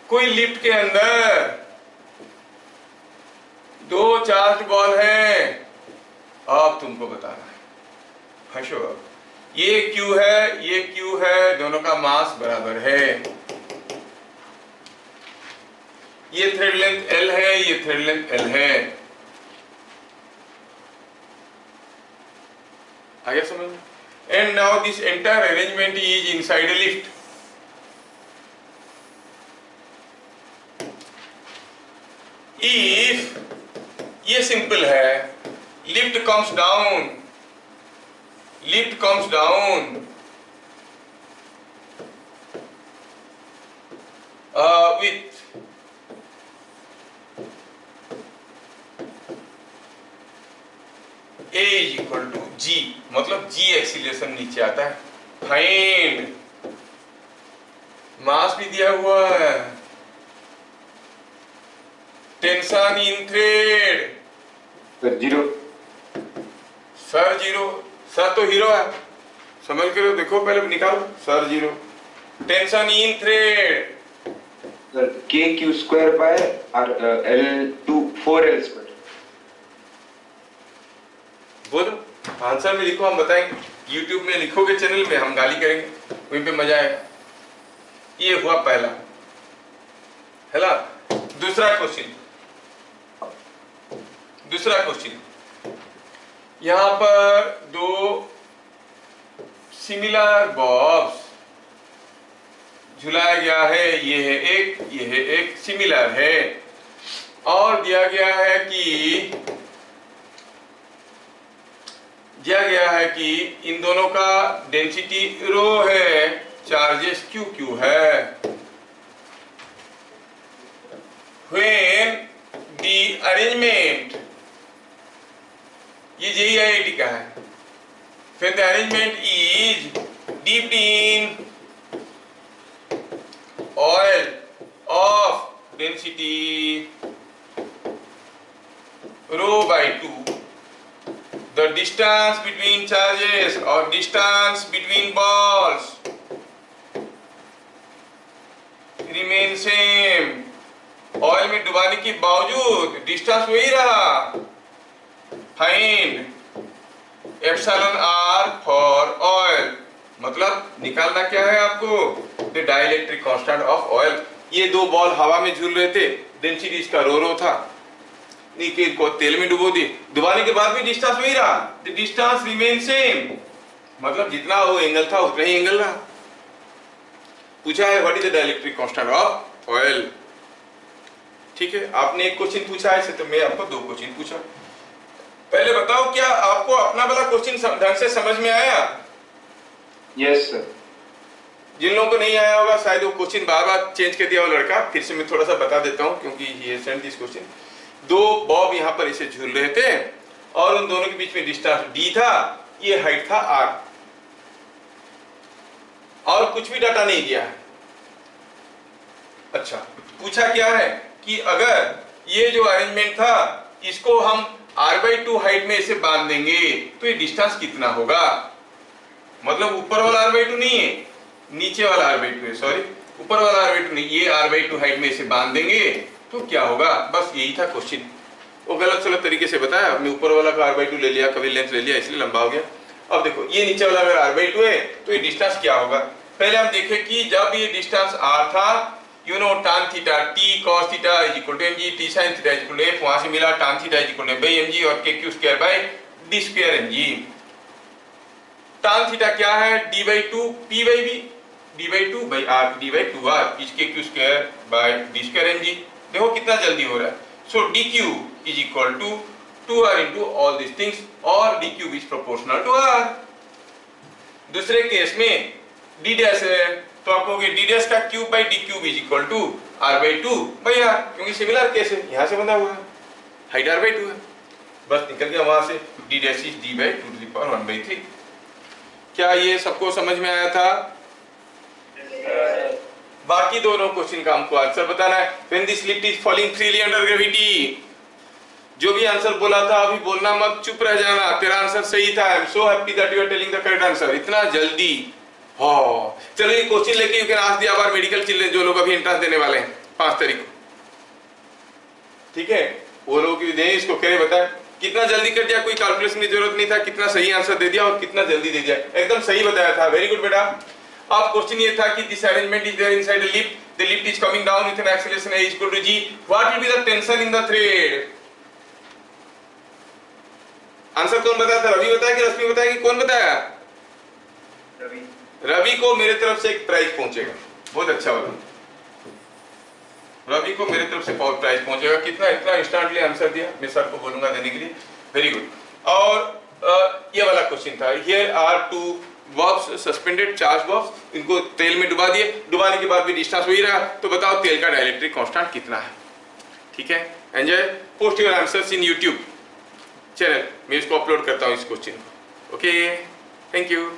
कोई लिफ्ट के अंदर दो चार्ज बॉल है, अब तुमको बताना है। हंसो अब। ये Q है, ये Q है, दोनों का मास बराबर है। ये थ्रेड लेंथ L है, ये थ्रेड लेंथ L है। आ गया समझ में? And now this entire arrangement is inside a lift. If ये सिंपल है, lift comes down, lift comes down with A is equal to G, मतलब G एक्सीलरेशन नीचे आता है। फाइंड, मास भी दिया हुआ है, tension in thread sir zero. Sir zero, sir तो हीरो है, समझ के लो, देखो पहले निकालो। Sir zero, tension in thread sir के Q square by L2 4L square. बोलो आंसर में लिखो, हम बताएंगे। YouTube में लिखोगे चैनल में, हम गाली करेंगे, वहीं पे मजा आएगा। ये हुआ पहला, है ना। दूसरा क्वेश्चन, दूसरा क्वेश्चन, यहां पर दो सिमिलर बॉब्स झुलाया गया है। ये है एक, ये है एक, सिमिलर है। और दिया गया है कि इन दोनों का डेंसिटी रो है, चार्जेस क्यू क्यू है। When the arrangement, ये JEIIT का है, when the arrangement is dipped in oil of density rho by 2, the distance between charges or distance between balls remain same। Oil में डुबाने के बावजूद distance वही रहा। Find epsilon r for oil, मतलब निकालना क्या है आपको, the dielectric constant of oil. ये दो बॉल हवा में झूल रहे थे, डेंसिटी इसका रो था, नीचे को तेल में डुबो दिए, डुबाने के बाद भी डिस्टेंस वही रहा, द डिस्टेंस रिमेन सेम, मतलब जितना वो एंगल था उतना ही एंगल रहा। पूछा है what is the dielectric constant of oil. ठीक है, आपने एक क्वेश्चन पूछा है, तो मैं आपको दो क्वेश्चन पूछा। पहले बताओ क्या आपको अपना वाला क्वेश्चन ढंग से समझ में आया? Yes sir. जिन लोगों को नहीं आया होगा, शायद वो क्वेश्चन बार बार चेंज कर दिया वो लड़का, फिर से मैं थोड़ा सा बता देता हूँ, क्योंकि ये सेंड दिस क्वेश्चन। दो बॉब यहाँ पर इसे झूल रहे थे और उन दोनों के बीच में डिस्टेंस d था, ये हाइट था r, और कुछ भी डाटा नहीं दिया है। अच्छा, पूछा क्या है कि अगर ये जो अरेंजमेंट था इसको हम r/2 हाइट में इसे बांध देंगे तो ये डिस्टेंस कितना होगा। मतलब ऊपर वाला r/2 नहीं है, नीचे वाला r/2 है, सॉरी ऊपर वाला r/2 नहीं, ये r/2 हाइट में इसे बांध देंगे तो क्या होगा। बस यही था क्वेश्चन। वो गलत सलत तरीके से बताया, हमने ऊपर वाला का r/2 ले लिया, कभी लेंथ ले लिया, इसलिए लंबा हो गया। अब देखो ये नीचे वाला अगर r/2 है तो ये डिस्टेंस क्या होगा। पहले हम देखें कि जब ये डिस्टेंस r था, you know tan theta t cos theta is equal to mg, t sin theta is equal to f, वहां से मिला tan theta is equal to mg और kq square by d square mg। tan theta क्या है, d/2 p by v, d/2 by r, d/2r is kq square by d square mg। देखो कितना जल्दी हो रहा है। So dq is equal to 2r into all this things, और dq is proportional to r। दूसरे केस में d dash है तो आप कहोगे d डैश का cube by d cube is equal to r/2 by r, क्योंकि सिमिलर केस है, यहां से बना हुआ है, हाइट r/2 है, बस निकल गया वहां से d डैश इज d/2⁻⁴। क्या ये सबको समझ में आया था? बाकी दोनों क्वेश्चन का हमको आंसर बताना है। When this lift is falling freely under gravity, जो भी आंसर बोला था अभी बोलना मत, चुप रह जाना, तेरा आंसर सही था। I am so happy that you are telling the correct answer, इतना जल्दी। हाँ चलो, ये क्वेश्चन लेके you can ask the our medical children, जो लोग अभी एंट्रेंस देने वाले हैं, 5 तारीख को, ठीक है। वो लोग दें इसको करे बताए कितना जल्दी कर दिया, कोई कैलकुलेशन की जरूरत नहीं था, कितना सही आंसर दे दिया और कितना जल्दी दे दिया, एकदम सही बताया था। वेरी गुड बेटा। अब क्वेश्चन ये था कि this arrangement is there inside the lift, the lift is coming down with an acceleration a equal to g, what will be the tension in the thread? Answer कौन बताया था? रवि बताया कि रश्मि बताया कि कौन बताया? रवि। रवि को मेरे तरफ से एक प्राइज पहुंचेगा, बहुत अच्छा वाला। रवि को मेरे तरफ से प्राइज पहुंचेगा। कितना? इतना इंस्टेंटली आंसर दिया, मैं सर को बोलूंगा देने के लिए। Very good. और ये वाला क्वेश्चन था, here are two verbs suspended charge verbs, इनको तेल में डुबा दिए, डुबाने के बाद भी डिस्टेंस वही रहा, तो बताओ तेल का डाइलेक्ट्रिक कांस्टेंट कितना है? ठीक है, enjoy. Post your answers in YouTube channel, मैं इसको अपलोड करता हूँ इस क्वेश्चन को। Okay, thank you.